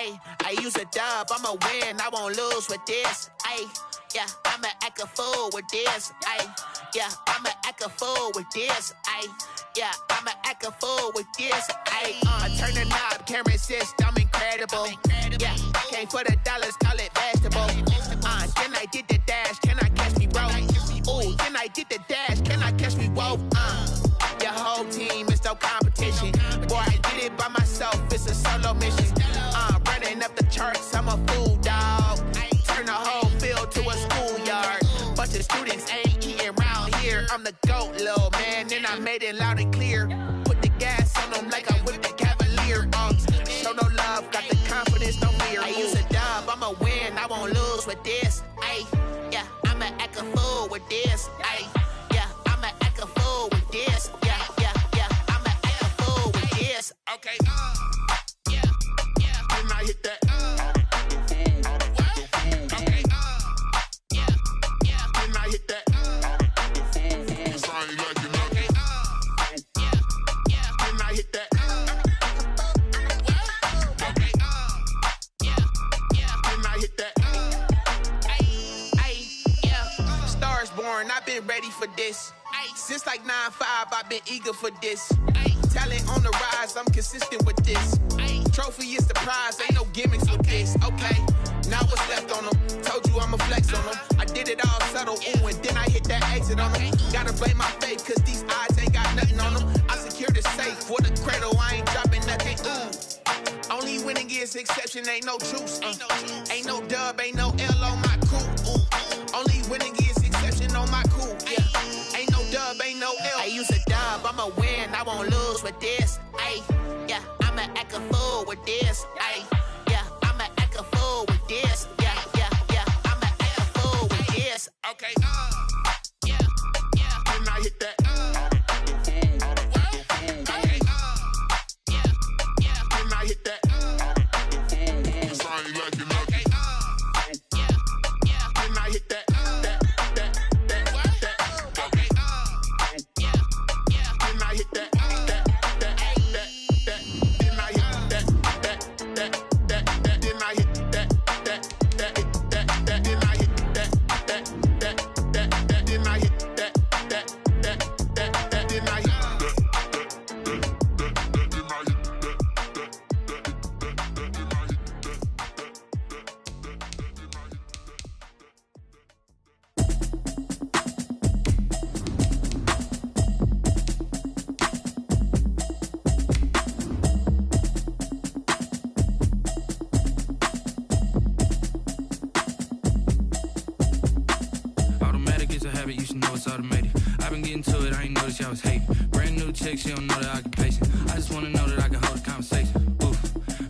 Ayy, I use a dub, I'ma win, I won't lose with this. Ayy, yeah, I'ma act a fool with this. Ayy, yeah, I'ma act a fool with this. Ayy, yeah, I'ma act a fool with this. Ayy, turn the knob, camera assist, I'm incredible. Yeah, came for the dollars, call it vegetable. Then I did the dash, can I catch me, bro? Ooh, then I did the dash, can I catch me, whoa? Your whole team is no competition. Boy, I did it by myself, it's a solo mission. Running up the charts, I'm a fool, dog. Turn the whole field to a schoolyard. Bunch of students ain't eating round here. I'm the GOAT, little man, and I made it loud and clear. Put the gas on them like I whipped the Cavalier. Show no love, got the confidence, no fear. I use a dub, I'ma win, I won't lose with this. Ayy, yeah, I'ma act a fool with this. Ayy, yeah, I'ma act a fool with this. Yeah, yeah, yeah, I'ma act a fool with this. Okay, yeah, yeah, then I hit that. Okay, yeah, yeah, then I hit that. Cause I ain't like it. Okay, yeah, yeah, then I hit that. Okay, yeah, yeah, then I hit that. Stars born, I've been ready for this. Since like 9-5, I've been eager for this. Talent on the rise, I'm consistent with this. Trophy is the prize, ain't no gimmicks with this. Okay, now what's left on them? Told you I'ma flex on them. I did it all subtle, ooh, and then I hit that exit on them. Gotta blame my faith, cause these odds ain't got nothing on them. I secure the safe for the cradle, I ain't dropping nothing, ooh. Only winning is exception, ain't no truce. Ain't no dub, ain't no L on my crew. Only winning is exception on my crew. Yeah, ain't no dub, ain't no L. I use a dub, I'ma win, I won't lose with this. Ayy, yeah, I'ma act a fool with this. Ayy, yeah, I'ma act a fool with this. Yeah, yeah, yeah, I'ma act a fool with this. Okay, yeah, yeah, then I hit that. Okay, yeah, yeah, then I hit that. Cause I ain't like it. Okay, yeah, yeah, then I hit that. She don't know the occupation. I just wanna know that I can hold a conversation. Oof,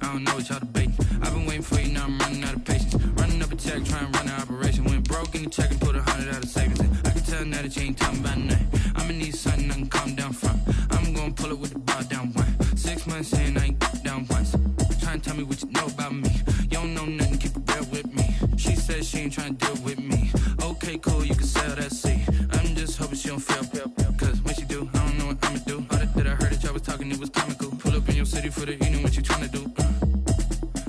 I don't know what y'all debating. I've been waiting for you, now I'm running out of patience. Running up a check, trying to run an operation. Went broke in the check and put 100 out of savings in. I can tell now that you ain't talking about nothing. I'ma need something I can calm down from. I'm gonna pull it with the bar down one. 6 months in, I ain't down once. Trying to tell me what you know about me. You don't know nothing, keep it real with me. She said she ain't trying to deal with me. Okay, cool, you can sell that seat. I'm just hoping she don't feel. Cause when she do, I don't know what I'ma do. All that I heard that y'all was talking, it was comical. Pull up in your city for the evening, what you tryna do?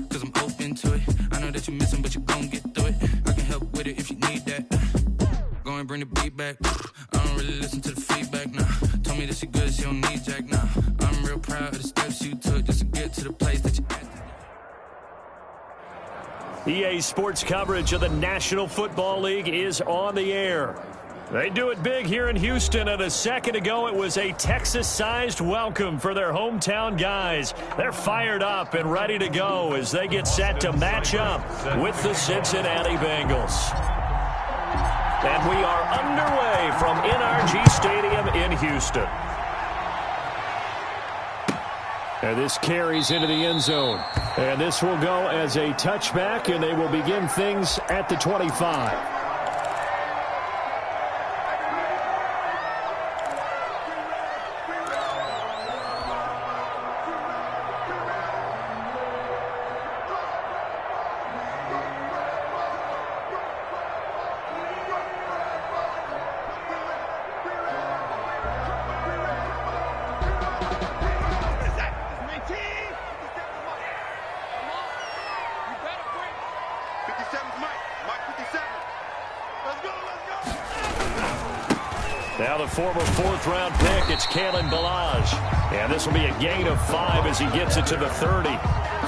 Cause I'm open to it. I know that you missing, but you gon' get through it. I can help with it if you need that. Go and bring the beat back. I don't really listen to the feedback, nah. Told me that she good, she don't need jack, nah. I'm real proud of the steps you took just to get to the place that you at. EA Sports coverage of the National Football League is on the air. They do it big here in Houston, and a second ago it was a Texas-sized welcome for their hometown guys. They're fired up and ready to go as they get set to match up with the Cincinnati Bengals. And we are underway from NRG Stadium in Houston. And this carries into the end zone. And this will go as a touchback, and they will begin things at the 25. Now the former fourth-round pick, it's Kalen Balaj. And this will be a gain of 5 as he gets it to the 30.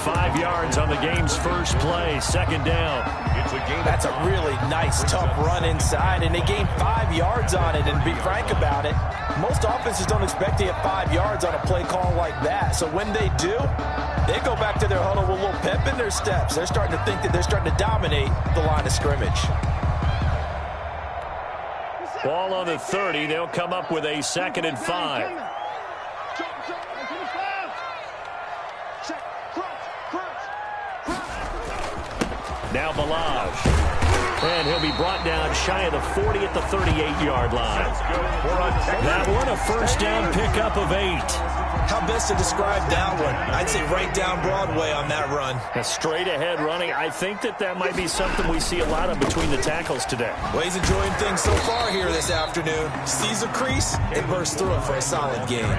5 yards on the game's first play, second down. That's a really nice, tough run inside, and they gained 5 yards on it. And to be frank about it, most offenses don't expect to get 5 yards on a play call like that. So when they do, they go back to their huddle with a little pep in their steps. They're starting to think that they're starting to dominate the line of scrimmage. Ball on the 30. They'll come up with a 2nd and 5. Now Balaj. And he'll be brought down shy of the 40 at the 38-yard line. That one, a first down pickup of 8. How best to describe that one? I'd say right down Broadway on that run. A straight-ahead running. I think that might be something we see a lot of between the tackles today. Well, he's enjoying things so far here this afternoon. Sees a crease and bursts through it for a solid gain.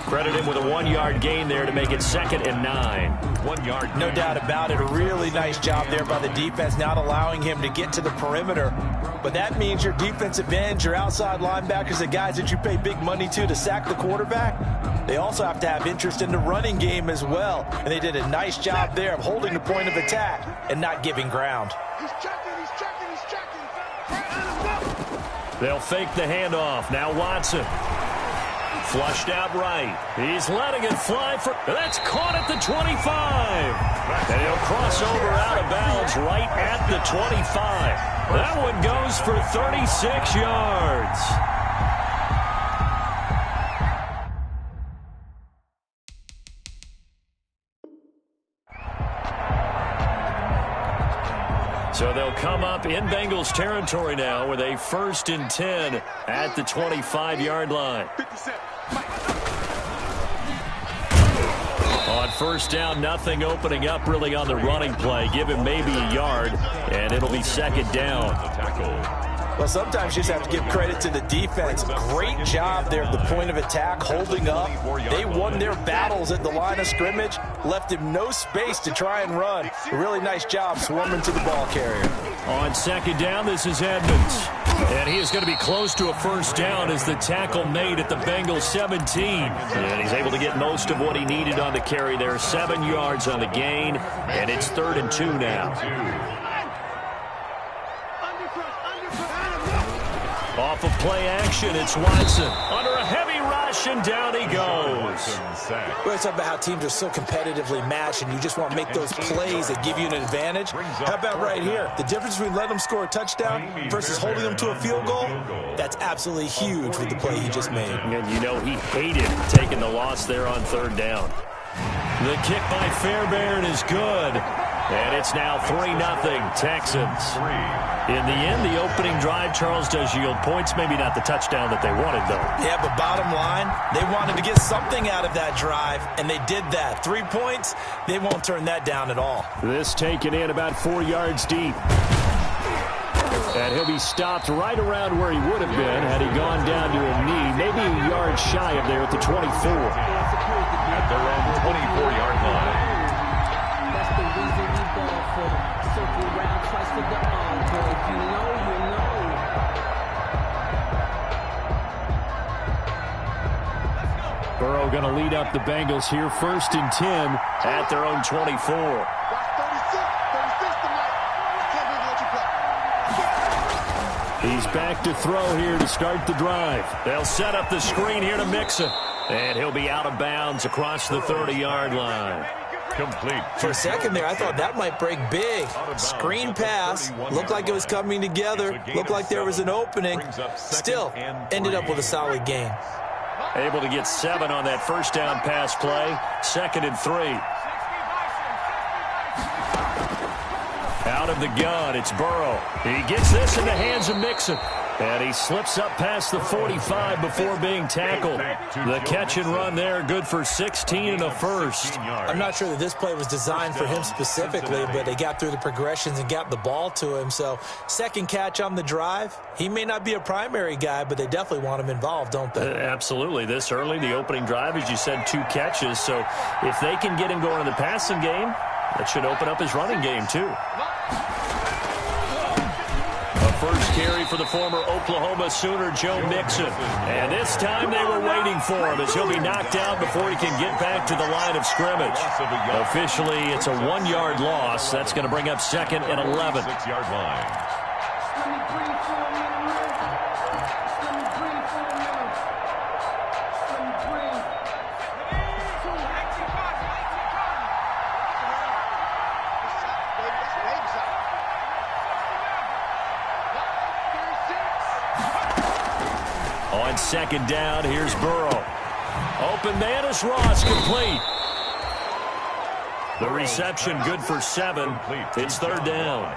Credit him with a 1-yard gain there to make it 2nd and 9. 1 yard. No doubt about it. A really nice job there by the defense, not allowing him to get to the perimeter. But that means your defensive ends, your outside linebackers, the guys that you pay big money to sack the quarterback, they also have to have interest in the running game as well. And they did a nice job there of holding the point of attack and not giving ground. He's checking. They'll fake the handoff. Now Watson. Flushed out right. He's letting it fly for... That's caught at the 25. And he'll cross over out of bounds right at the 25. That one goes for 36 yards. So they'll come up in Bengals territory now with a 1st and 10 at the 25-yard line. On first down, nothing opening up really on the running play. Give him maybe a yard, and it'll be 2nd down. Well, sometimes you just have to give credit to the defense. Great job there at the point of attack, holding up. They won their battles at the line of scrimmage, left him no space to try and run. A really nice job swarming to the ball carrier. On 2nd down, this is Edmonds. And he is going to be close to a first down as the tackle made at the Bengals 17. And he's able to get most of what he needed on the carry there. 7 yards on the gain, and it's 3rd and 2 now. Off of play action, it's Watson. Under a heavy rush, and down he goes. We're talking about how teams are so competitively matched, and you just want to make those plays that give you an advantage. How about right here? The difference between letting them score a touchdown versus holding them to a field goal, that's absolutely huge with the play he just made. And you know he hated taking the loss there on 3rd down. The kick by Fairbairn is good. And it's now 3-0 Texans. In the end, the opening drive, Charles, does yield points. Maybe not the touchdown that they wanted, though. Yeah, but bottom line, they wanted to get something out of that drive, and they did that. 3 points, they won't turn that down at all. This taken in about 4 yards deep. And he'll be stopped right around where he would have been had he gone down to a knee, maybe a yard shy of there at the 24. At their own 24-yard line. Burrow going to lead up the Bengals here, 1st and 10 at their own 24. He's back to throw here to start the drive. They'll set up the screen here to Mixon. And he'll be out of bounds across the 30-yard line. Complete. For a second there, I thought that might break big. Screen pass. Looked like it was coming together. Looked like there was an opening. Still, ended up with a solid gain. Able to get 7 on that first down pass play. 2nd and 3. Out of the gun, it's Burrow. He gets this in the hands of Mixon. And he slips up past the 45 before being tackled. The catch and run there, good for 16 and a first. I'm not sure that this play was designed for him specifically, but they got through the progressions and got the ball to him. So, second catch on the drive. He may not be a primary guy, but they definitely want him involved, don't they? Absolutely. This early, the opening drive, as you said, 2 catches. So, if they can get him going in the passing game, that should open up his running game, too. first carry for the former Oklahoma Sooner, Joe Mixon. And this time they were waiting for him as he'll be knocked out before he can get back to the line of scrimmage. Officially, it's a 1-yard loss. That's going to bring up 2nd and 11. 6-yard line. On 2nd down, here's Burrow. Open man is Ross, complete. The reception good for 7. It's 3rd down.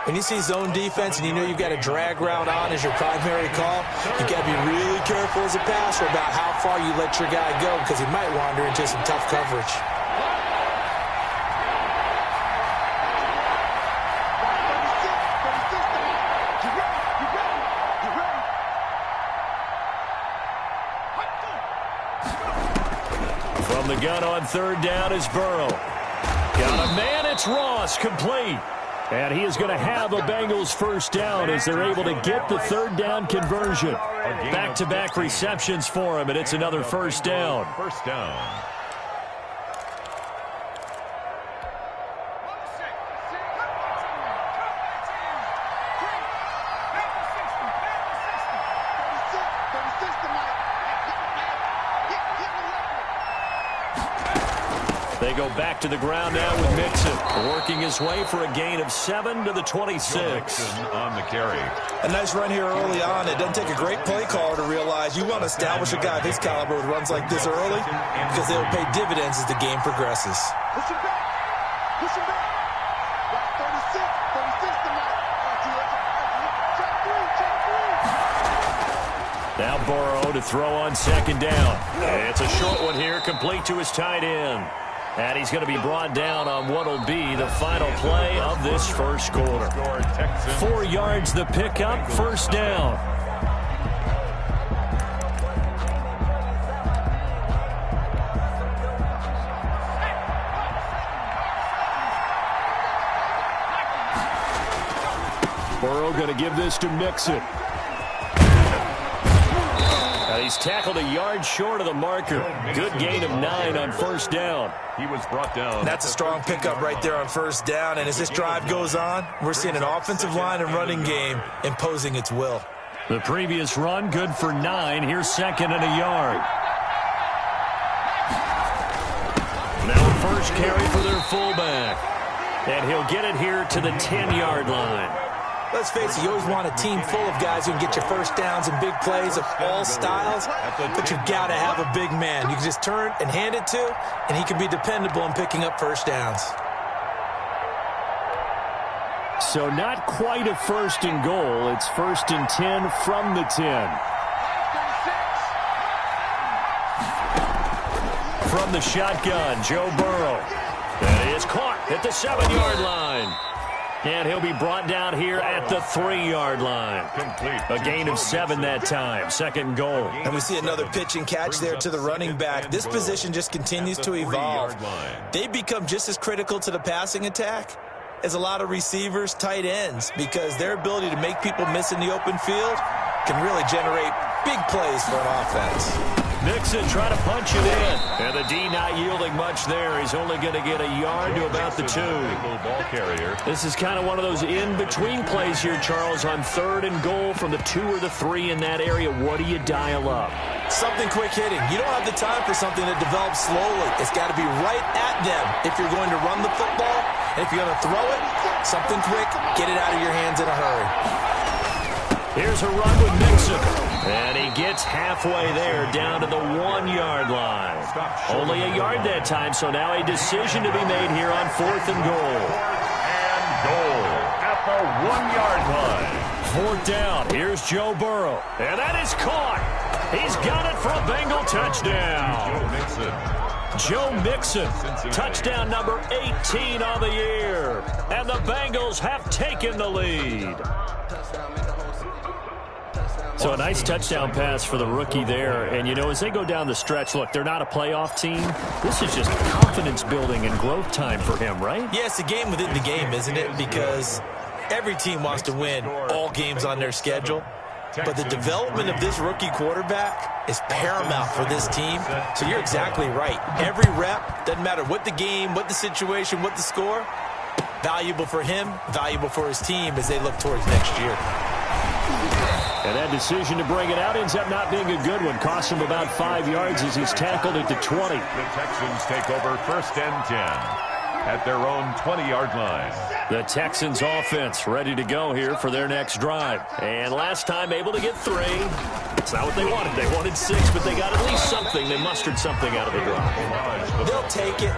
When you see zone defense and you know you've got a drag route on as your primary call, you got to be really careful as a passer about how far you let your guy go because he might wander into some tough coverage. From the gun on 3rd down is Burrow. Got a man, it's Ross, complete. And he is going to have a Bengals first down as they're able to get the 3rd down conversion. Back-to-back receptions for him, and it's another first down. First down. They go back to the ground now with Mixon, working his way for a gain of 7 to the 26. On the carry. A nice run here early on. It doesn't take a great play caller to realize you want to establish a guy of his caliber with runs like this early because they will pay dividends as the game progresses. Push him back. Push him back. Got 36 tonight. Check 3. Now Burrow to throw on 2nd down. It's a short one here, complete to his tight end. And he's going to be brought down on what will be the final play of this first quarter. 4 yards the pickup, first down. Burrow going to give this to Mixon. He's tackled a yard short of the marker. Good gain of 9 on first down. He was brought down. That's a strong pickup right there on first down. And as this drive goes on, we're seeing an offensive line and running game imposing its will. The previous run, good for 9. Here's 2nd and a yard. Now a first carry for their fullback. And he'll get it here to the 10-yard line. Let's face it, you always want a team full of guys who can get you first downs and big plays of all styles, but you've got to have a big man you can just turn and hand it to, and he can be dependable in picking up first downs. So not quite a 1st and goal. It's 1st and 10 from the 10. From the shotgun, Joe Burrow. And he is caught at the 7-yard line. And he'll be brought down here at the 3-yard line. Complete. A gain of 7 that time. 2nd goal. And we see another pitch and catch there to the running back. This position just continues to evolve. They become just as critical to the passing attack as a lot of receivers, tight ends, because their ability to make people miss in the open field can really generate big plays for an offense. Mixon trying to punch it in. And the D not yielding much there. He's only going to get a yard to about the 2. Ball carrier. This is kind of one of those in-between plays here, Charles, on 3rd and goal from the 2 or the 3 in that area. What do you dial up? Something quick hitting. You don't have the time for something that develops slowly. It's got to be right at them if you're going to run the football. And if you're going to throw it, something quick, get it out of your hands in a hurry. Here's a run with Mixon. And he gets halfway there down to the 1-yard line. Only a yard that time, so now a decision to be made here on 4th and goal. And goal at the 1-yard line. 4th down. Here's Joe Burrow. And that is caught. He's got it for a Bengal touchdown. Joe Mixon, touchdown number 18 on the year. And the Bengals have taken the lead. So a nice touchdown pass for the rookie there. And, you know, as they go down the stretch, look, they're not a playoff team. This is just confidence building and growth time for him, right? Yeah, it's a game within the game, isn't it? Because Every team wants to win all games on their schedule. But the development of this rookie quarterback is paramount for this team. So you're exactly right. Every rep, doesn't matter what the game, what the situation, what the score, valuable for him, valuable for his team as they look towards next year. And that decision to bring it out ends up not being a good one. Cost him about 5 yards as he's tackled at the 20. The Texans take over 1st and 10 at their own 20-yard line. The Texans offense ready to go here for their next drive. And last time able to get 3. It's not what they wanted. They wanted 6, but they got at least something. They mustered something out of the drive. They'll take it.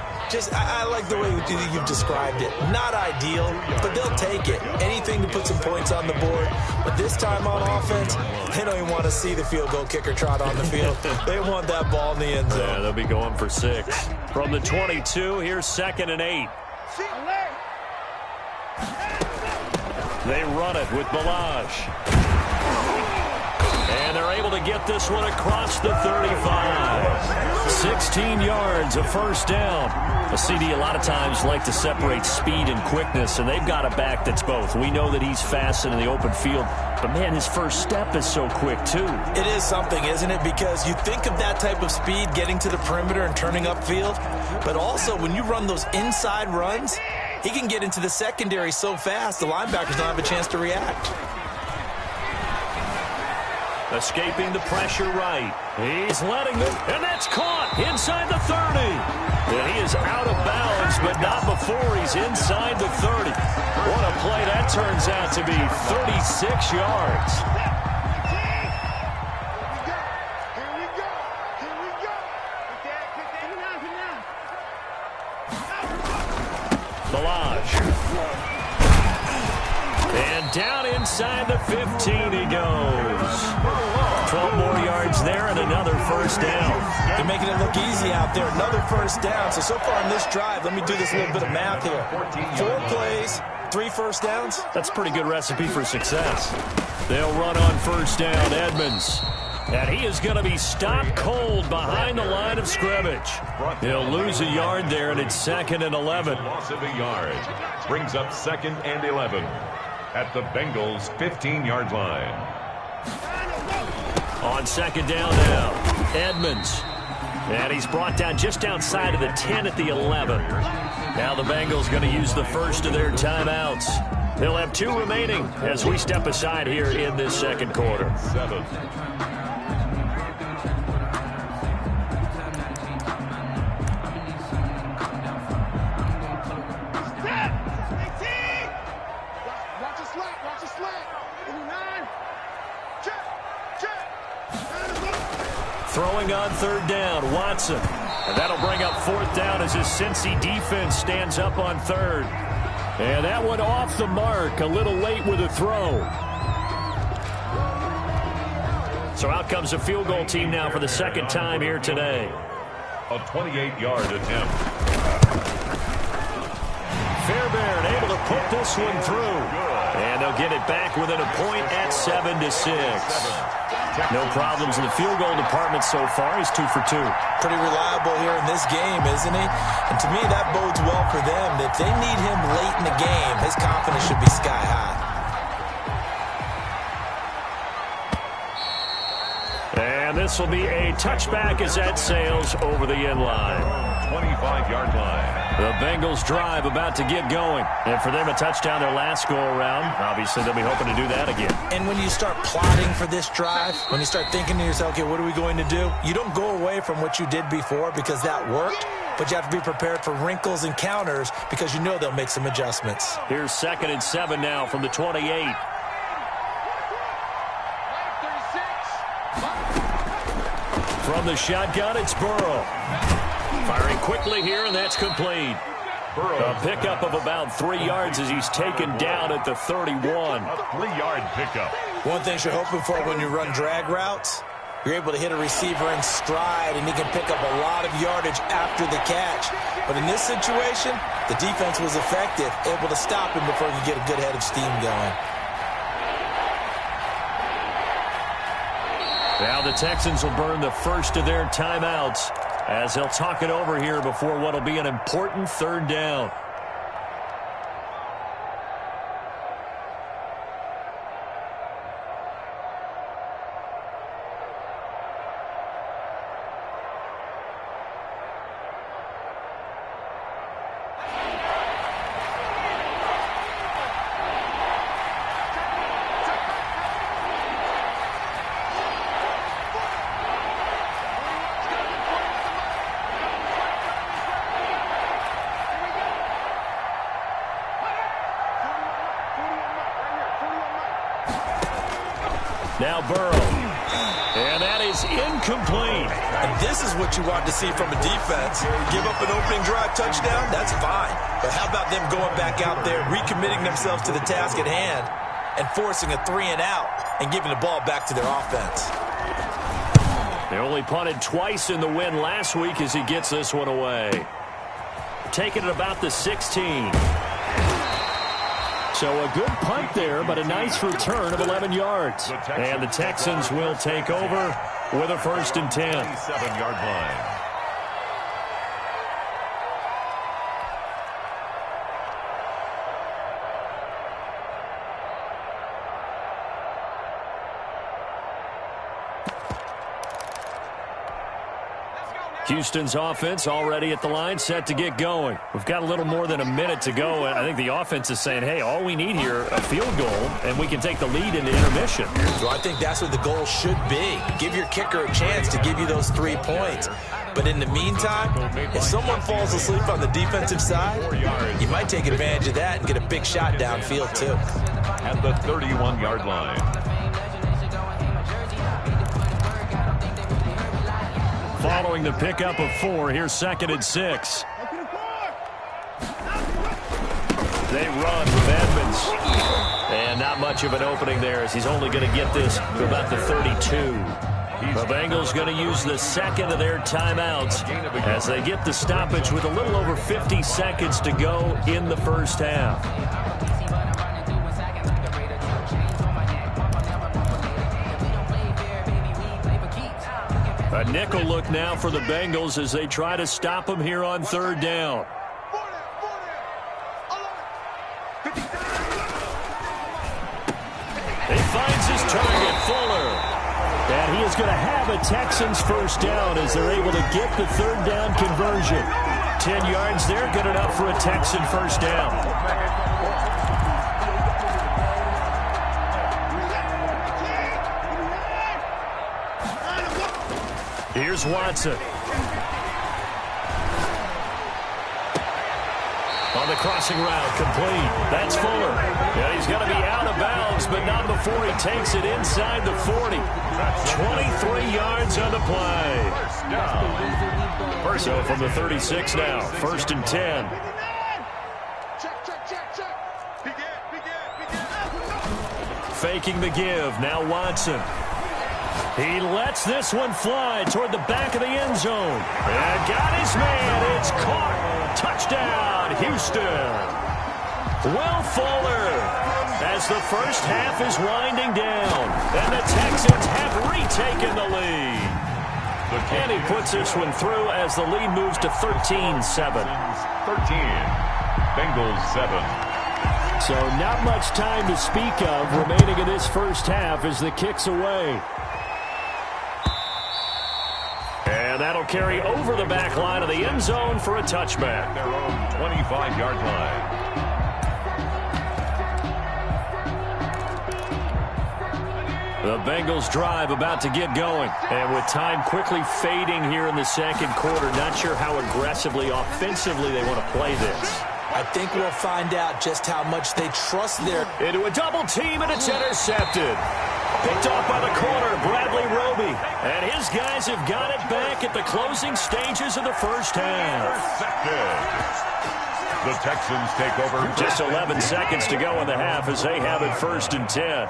I like the way you've described it. Not ideal, but they'll take it. Anything to put some points on the board. But this time on offense, they don't even want to see the field goal kicker trot on the field. They want that ball in the end zone. Yeah, they'll be going for 6. From the 22, here's 2nd and 8. They run it with Balaj. And they're able to get this one across the 35. 16 yards, a first down. A CD a lot of times like to separate speed and quickness, and they've got a back that's both. We know that he's fast in the open field, but, man, his first step is so quick, too. It is something, isn't it? Because you think of that type of speed getting to the perimeter and turning upfield, but also when you run those inside runs, he can get into the secondary so fast the linebackers don't have a chance to react. Escaping the pressure right. He's letting them, and that's caught inside the 30. And he is out of bounds, but not before he's inside the 30. What a play that turns out to be, 36 yards. Balaj. And down inside the 15 he goes. 12 more yards there and another first down. They're making it look easy out there. Another first down. So far in this drive, let me do this little bit of math here. 4 plays, 3 first downs. That's a pretty good recipe for success. They'll run on first down, Edmonds. And he is going to be stopped cold behind the line of scrimmage. He'll lose a yard there, and it's 2nd and 11. Loss of a yard brings up 2nd and 11 at the Bengals' 15-yard line. On 2nd down now, Edmonds. And he's brought down just outside of the 10 at the 11. Now the Bengals going to use the first of their timeouts. They'll have 2 remaining as we step aside here in this second quarter. 7. Throwing on 3rd down, Watson. And that'll bring up 4th down as his Cincy defense stands up on 3rd. And that one off the mark, a little late with a throw. So out comes a field goal team now for the 2nd time here today. A 28-yard attempt. Fairbairn able to put this one through. And they'll get it back within a point at 7-6. No problems in the field goal department so far. He's 2 for 2. Pretty reliable here in this game, isn't he? And to me, that bodes well for them. If they need him late in the game, his confidence should be sky high. And this will be a touchback as that sails over the end line. 25-yard line. The Bengals drive about to get going. And for them, a touchdown their last go-around. Obviously, they'll be hoping to do that again. And when you start plotting for this drive, when you start thinking to yourself, okay, what are we going to do? You don't go away from what you did before because that worked, but you have to be prepared for wrinkles and counters because you know they'll make some adjustments. Here's 2nd and 7 now from the 28. From the shotgun, it's Burrow. Firing quickly here, and that's complete. A pickup of about 3 yards as he's taken down at the 31. A 3-yard pickup. One thing you're hoping for when you run drag routes, you're able to hit a receiver in stride, and he can pick up a lot of yardage after the catch. But in this situation, the defense was effective, able to stop him before he could get a good head of steam going. Now the Texans will burn the first of their timeouts as they'll talk it over here before what will be an important 3rd down. Now Burrow. And that is incomplete. And this is what you want to see from a defense. Give up an opening drive touchdown, that's fine. But how about them going back out there, recommitting themselves to the task at hand, and forcing a 3-and-out and giving the ball back to their offense. They only punted twice in the win last week as he gets this one away. Taking it about the 16. So a good punt there, but a nice return of 11 yards. And the Texans will take over with a 1st and 10. 7-yard line. Houston's offense already at the line, set to get going. We've got a little more than a minute to go. I think the offense is saying, hey, all we need here, a field goal, and we can take the lead into intermission. So I think that's what the goal should be. Give your kicker a chance to give you those 3 points. But in the meantime, if someone falls asleep on the defensive side, you might take advantage of that and get a big shot downfield too. At the 31-yard line. Following the pickup of 4, here's 2nd and 6. They run with Edmonds. And not much of an opening there as he's only going to get this to about the 32. The Bengals going to use the 2nd of their timeouts as they get the stoppage with a little over 50 seconds to go in the first half. A nickel look now for the Bengals as they try to stop him here on 3rd down. He finds his target, Fuller. And he is going to have a Texans 1st down as they're able to get the 3rd down conversion. 10 yards there, good enough for a Texan 1st down. Here's Watson. On the crossing route, complete. That's Fuller. And he's going to be out of bounds, but not before he takes it inside the 40. 23 yards on the play. So from the 36 now, 1st and 10. Faking the give, now Watson. He lets this one fly toward the back of the end zone. And got his man. It's caught. Touchdown, Houston. Will Fuller as the first half is winding down. And the Texans have retaken the lead. And he puts this one through as the lead moves to 13-7. 13. Bengals 7. So not much time to speak of remaining in this first half as the kick's away. And that'll carry over the back line of the end zone for a touchback. Their own 25-yard line. The Bengals drive about to get going. And with time quickly fading here in the 2nd quarter, not sure how aggressively, offensively they want to play this. I think we'll find out just how much they trust their... Into a double team, and it's intercepted. Picked off by the corner, Bradley Roby. And his guys have got it back at the closing stages of the first half. The Texans take over. Just 11 seconds to go in the half as they have it 1st and 10.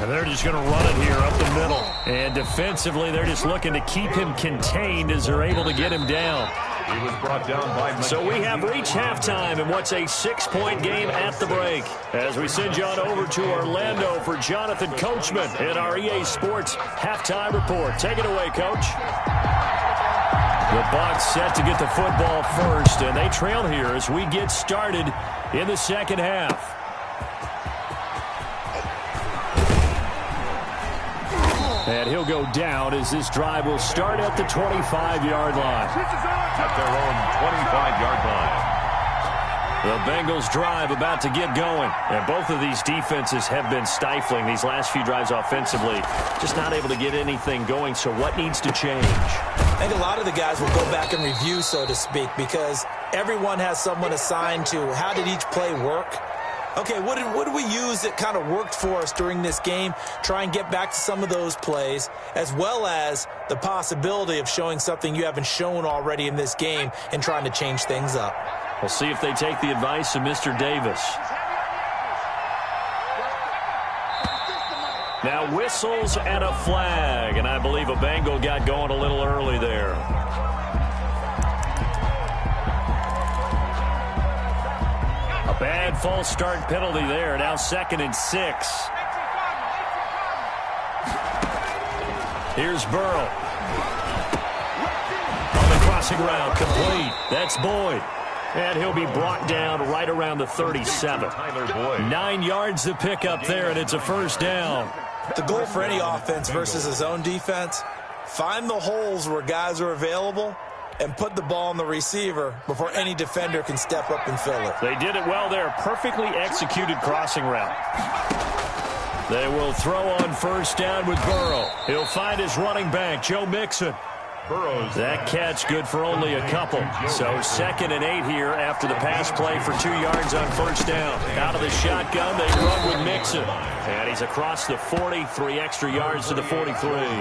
And they're just going to run it here up the middle. And defensively, they're just looking to keep him contained as they're able to get him down. He was brought down by... So we have reached halftime in what's a 6-point game at the break. As we send you on over to Orlando for Jonathan Coachman in our EA Sports Halftime Report. Take it away, Coach. The Bucs set to get the football first, and they trail here as we get started in the second half. And he'll go down as this drive will start at the 25-yard line. At their own 25-yard line. The Bengals drive about to get going. And both of these defenses have been stifling these last few drives offensively. Just not able to get anything going. So what needs to change? I think a lot of the guys will go back and review, so to speak, because everyone has someone assigned to how did each play work. Okay, what did we use that kind of worked for us during this game? Try and get back to some of those plays, as well as the possibility of showing something you haven't shown already in this game and trying to change things up. We'll see if they take the advice of Mr. Davis. Now whistles and a flag, and I believe a Bengal got going a little early there. A bad false start penalty there. Now 2nd and 6. Here's Burrow. On the crossing route, complete. That's Boyd. And he'll be brought down right around the 37. 9 yards to pick up there, and it's a first down. The goal for any offense versus his own defense, find the holes where guys are available and put the ball on the receiver before any defender can step up and fill it. They did it well there. Perfectly executed crossing route. They will throw on first down with Burrow. He'll find his running back, Joe Mixon. That catch good for only a couple. So 2nd and 8 here after the pass play for 2 yards on first down. Out of the shotgun, they run with Mixon. And he's across the 40, 3 extra yards to the 43.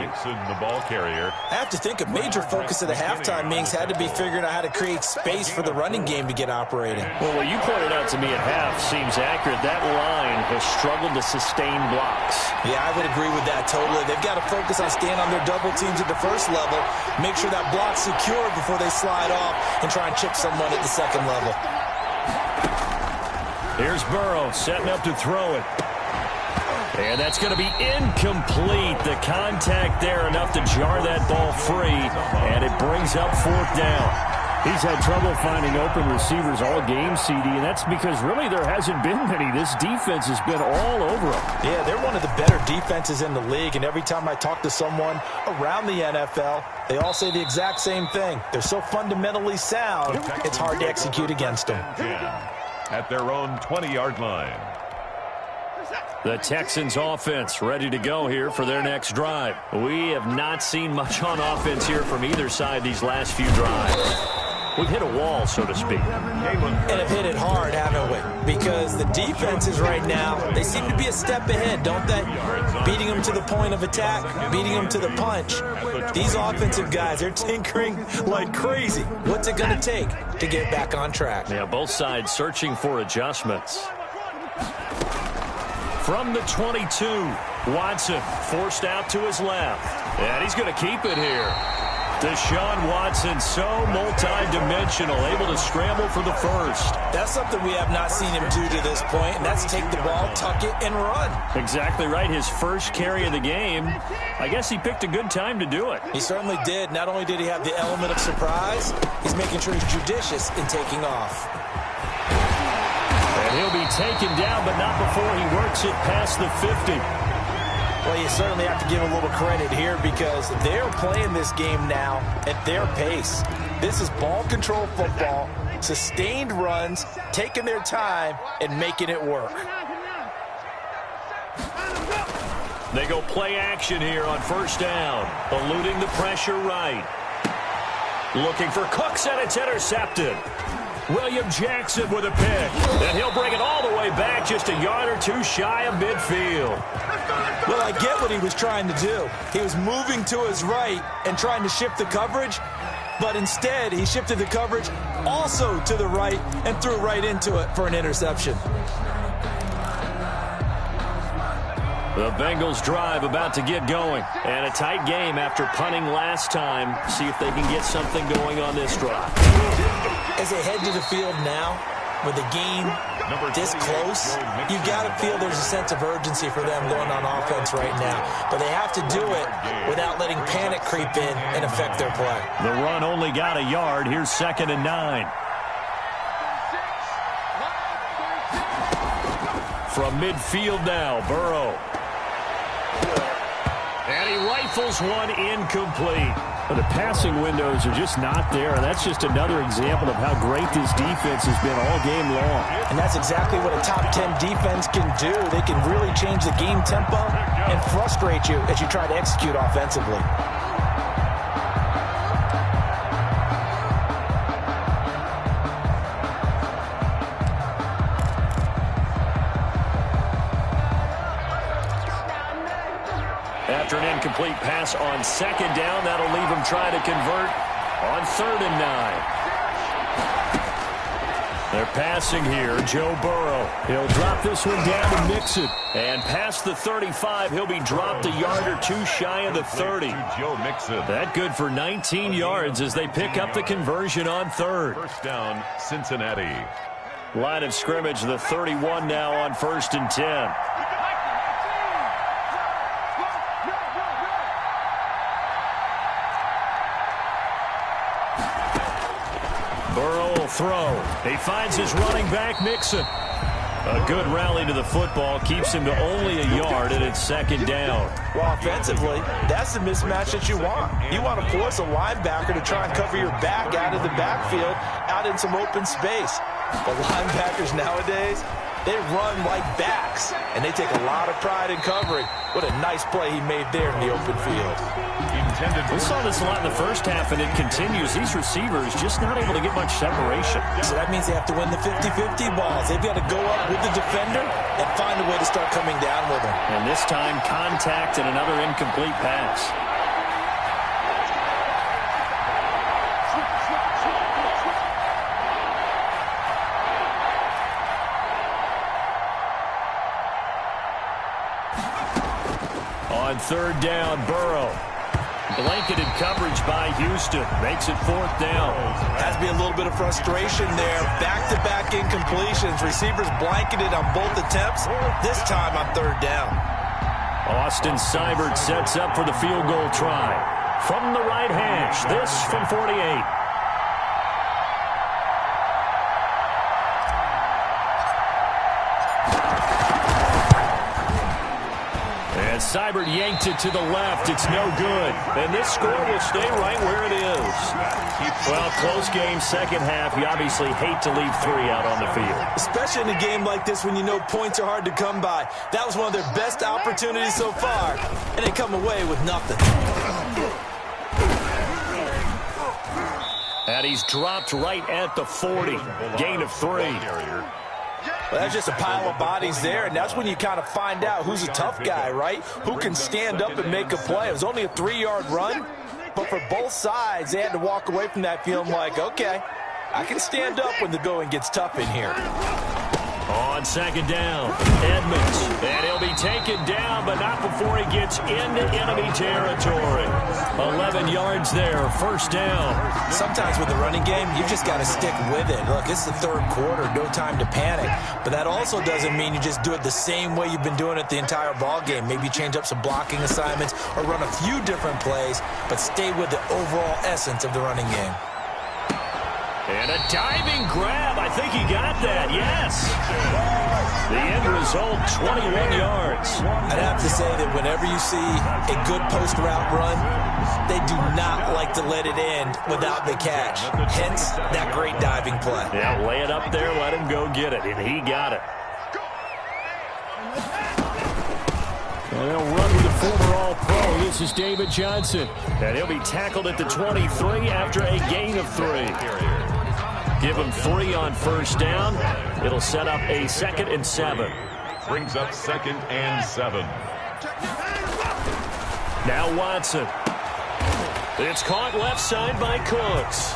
Mixon, the ball carrier. I have to think a major focus of the halftime meetings had to be figuring out how to create space for the running game to get operating. Well, what you pointed out to me at half seems accurate. That line has struggled to sustain blocks. Yeah, I would agree with that totally. They've got to focus on staying on their double teams at the first level, make sure that block's secure before they slide off and try and chip someone at the second level. Here's Burrow setting up to throw it. And that's going to be incomplete. The contact there enough to jar that ball free, and it brings up 4th down. He's had trouble finding open receivers all game, CD, and that's because really there hasn't been many. This defense has been all over him. Yeah, they're one of the better defenses in the league, and every time I talk to someone around the NFL, they all say the exact same thing. They're so fundamentally sound, it's hard to execute against them. At their own 20-yard line. The Texans offense ready to go here for their next drive. We have not seen much on offense here from either side these last few drives. We've hit a wall, so to speak. And have hit it hard, haven't we? Because the defenses right now, they seem to be a step ahead, don't they? Beating them to the point of attack, beating them to the punch. These offensive guys, they're tinkering like crazy. What's it going to take to get back on track? Yeah, both sides searching for adjustments. From the 22, Watson forced out to his left. And he's going to keep it here. Deshaun Watson, so multi-dimensional, able to scramble for the first. That's something we have not seen him do to this point, and that's take the ball, tuck it, and run. Exactly right. His first carry of the game. I guess he picked a good time to do it. He certainly did. Not only did he have the element of surprise, he's making sure he's judicious in taking off. And he'll be taken down, but not before he works it past the 50. Well, you certainly have to give a little credit here because they're playing this game now at their pace. This is ball control football, sustained runs, taking their time, and making it work. They go play action here on first down, eluding the pressure right. Looking for Cooks, and it's intercepted. William Jackson with a pick. And he'll bring it all the way back, just a yard or two shy of midfield. Well, I get what he was trying to do. He was moving to his right and trying to shift the coverage, but instead he shifted the coverage also to the right and threw right into it for an interception. The Bengals drive about to get going. And a tight game after punting last time. See if they can get something going on this drive. As they head to the field now, with the game this close, you got to feel there's a sense of urgency for them going on offense right now. But they have to do it without letting panic creep in and affect their play. The run only got a yard. Here's 2nd and 9. From midfield now, Burrow. And he rifles one incomplete. But the passing windows are just not there. And that's just another example of how great this defense has been all game long. And that's exactly what a top 10 defense can do. They can really change the game tempo and frustrate you as you try to execute offensively. incomplete pass on second down. That'll leave him trying to convert on 3rd and 9. They're passing here. Joe Burrow. He'll drop this one down to Mixon. And past the 35, he'll be dropped a yard or two shy of the 30. Joe Mixon. That good for 19 yards as they pick up the conversion on 3rd. First down, Cincinnati. Line of scrimmage, the 31 now on 1st and 10. Burrow will throw. He finds his running back, Mixon. A good rally to the football keeps him to only a yard, and it's 2nd down. Well, offensively, that's the mismatch that you want. You want to force a linebacker to try and cover your back out of the backfield, out in some open space. The linebackers nowadays, they run like backs, and they take a lot of pride in covering. What a nice play he made there in the open field. We saw this a lot in the first half, and it continues. These receivers just not able to get much separation. So that means they have to win the 50-50 balls. They've got to go up with the defender and find a way to start coming down with him. And this time, contact and another incomplete pass. On 3rd down, Burrow. Blanketed coverage by Houston. Makes it 4th down. Has to be a little bit of frustration there. Back-to-back incompletions. Receivers blanketed on both attempts. This time on 3rd down. Austin Seibert sets up for the field goal try. From the right hash, this from 48. Seibert yanked it to the left. It's no good. And this score will stay right where it is. Well, close game, second half. You obviously hate to leave 3 out on the field. Especially in a game like this when you know points are hard to come by. That was one of their best opportunities so far. And they come away with nothing. And he's dropped right at the 40. Gain of 3. Well, that's just a pile of bodies there, and that's when you kind of find out who's a tough guy, right? Who can stand up and make a play. It was only a 3-yard run, but for both sides, they had to walk away from that feeling like, okay, I can stand up when the going gets tough in here. On 2nd down, Edmonds. And he'll be taken down, but not before he gets into enemy territory. 11 yards there, 1st down. Sometimes with the running game, you've just got to stick with it. Look, it's the 3rd quarter, no time to panic. But that also doesn't mean you just do it the same way you've been doing it the entire ball game. Maybe change up some blocking assignments or run a few different plays, but stay with the overall essence of the running game. And a diving grab. I think he got that. Yes. The end result, 21 yards. I'd have to say that whenever you see a good post route run, they do not like to let it end without the catch. Hence, that great diving play. Yeah, lay it up there, let him go get it. And he got it. And they'll run with the former All-Pro. This is David Johnson. And he'll be tackled at the 23 after a gain of 3. Give him 3 on 1st down. It'll set up a 2nd and 7. Brings up 2nd and 7. Now Watson. It's caught left side by Cooks.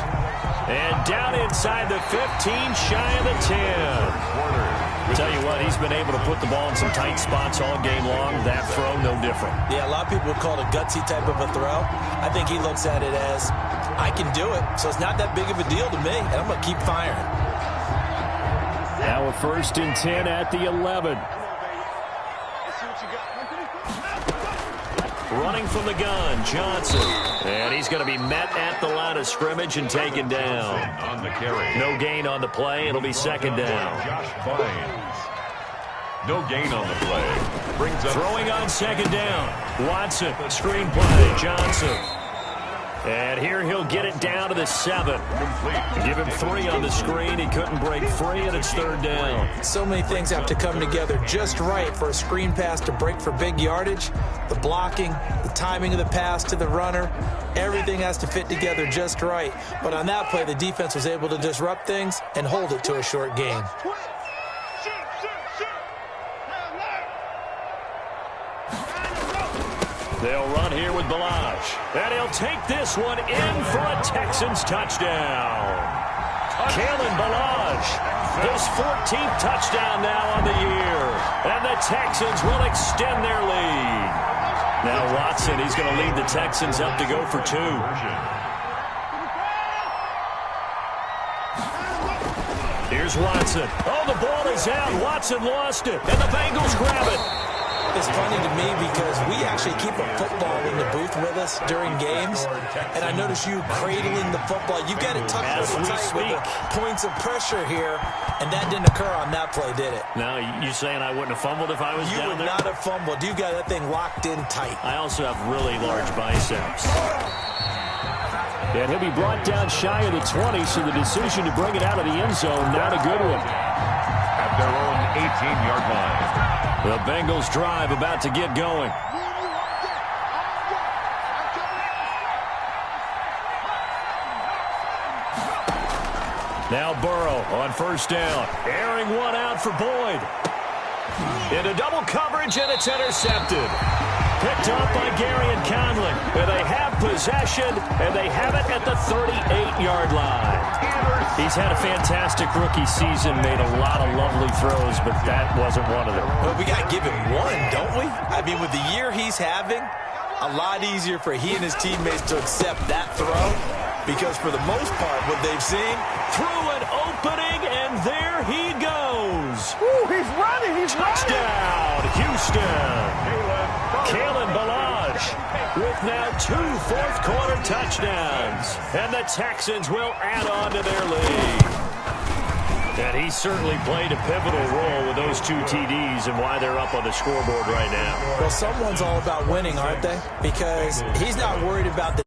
And down inside the 15, shy of the 10. Tell you what, he's been able to put the ball in some tight spots all game long. That throw, no different. Yeah, a lot of people would call it a gutsy type of a throw. I think he looks at it as, I can do it, so it's not that big of a deal to me, and I'm going to keep firing. Now a 1st and 10 at the 11. Running from the gun, Johnson. And he's going to be met at the line of scrimmage and taken down. On the carry. No gain on the play. It'll be 2nd down. Josh Bynes. No gain on the play. Brings up throwing on 2nd down. Watson, screen play, Johnson. And here he'll get it down to the 7. Give him 3 on the screen. He couldn't break free, and it's 3rd down. So many things have to come together just right for a screen pass to break for big yardage. The blocking, the timing of the pass to the runner, everything has to fit together just right. But on that play, the defense was able to disrupt things and hold it to a short gain. They'll run here with Balazs. And he'll take this one in for a Texans touchdown. Kalen Balazs, his 14th touchdown now on the year. And the Texans will extend their lead. Now Watson, he's going to lead the Texans up to go for 2. Here's Watson. Oh, the ball is out. Watson lost it. And the Bengals grab it. It's funny to me because we actually keep a football in the booth with us during games, and I notice you cradling the football. You get it tucked as really we tight speak. with the points of pressure here, and that didn't occur on that play, did it? Now, you saying I wouldn't have fumbled if I was You down would there? not have fumbled. You got that thing locked in tight. I also have really large biceps. And he'll be brought down shy of the 20, so the decision to bring it out of the end zone, not a good one. At their own 18-yard line. The Bengals drive about to get going. Now Burrow on first down. Airing one out for Boyd. Into double coverage, and it's intercepted. Picked up by Gary and Conley. And they have possession, and they have it at the 38-yard line. He's had a fantastic rookie season, made a lot of lovely throws, but that wasn't one of them. Well, we got to give him one, don't we? I mean, with the year he's having, a lot easier for he and his teammates to accept that throw, because for the most part, what they've seen, through an opening, and there he goes. Ooh, he's running. He's Touchdown, Houston. Kalen Balazs with now 2 fourth-quarter touchdowns. And the Texans will add on to their lead. And he certainly played a pivotal role with those 2 TDs and why they're up on the scoreboard right now. well, someone's all about winning, aren't they? Because he's not worried about the